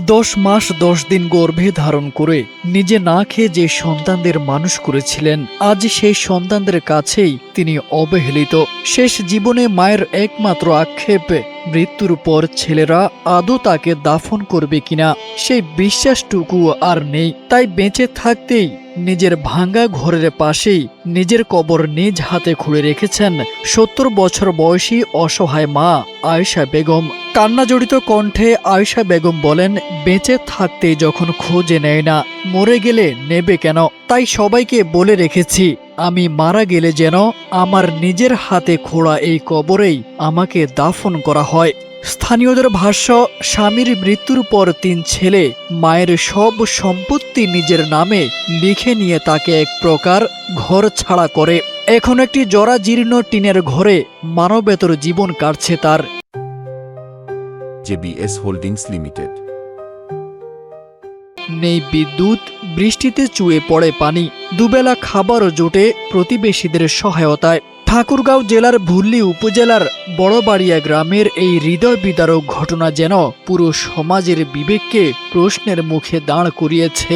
10 মাস 10 দিন গর্ভে ধারণ করে নিজে না খেয়ে যে সন্তানদের মানুষ করেছিলেন, আজ সেই সন্তানদের কাছেই তিনি অবহেলিত। শেষ জীবনে মায়ের একমাত্র আক্ষেপ, মৃত্যুর পর ছেলেরা আদৌ তাকে দাফন করবে কিনা সেই বিশ্বাসটুকু আর নেই। তাই বেঁচে থাকতেই নিজের ভাঙ্গা ঘরের পাশেই নিজের কবর নিজ হাতে খুঁড়ে রেখেছেন 70 বছর বয়সী অসহায় মা আয়েশা বেগম। কান্নাজড়িত কণ্ঠে আয়েশা বেগম বলেন, বেঁচে থাকতে যখন খোঁজে নেয় না, মরে গেলে নেবে কেন? তাই সবাইকে বলে রেখেছি, আমি মারা গেলে যেন আমার নিজের হাতে খোঁড়া এই কবরেই আমাকে দাফন করা হয়। স্থানীয়দের ভাষ্য, স্বামীর মৃত্যুর পর 3 ছেলে মায়ের সব সম্পত্তি নিজের নামে লিখে নিয়ে তাকে এক প্রকার ঘর ছাড়া করে এখন একটি জরাজীর্ণ টিনের ঘরে মানবেতর জীবন কাটছে তার। JBS holdings limited. নেই বিদ্যুৎ, বৃষ্টিতে চুয়ে পড়ে পানি, দুবেলা খাবারও জোটে প্রতিবেশীদের সহায়তায়। ঠাকুরগাঁও জেলার ভুল্লি উপজেলার বড়বাড়িয়া গ্রামের এই হৃদয় বিদারক ঘটনা যেন পুরো সমাজের বিবেককে প্রশ্নের মুখে দাঁড় করিয়েছে।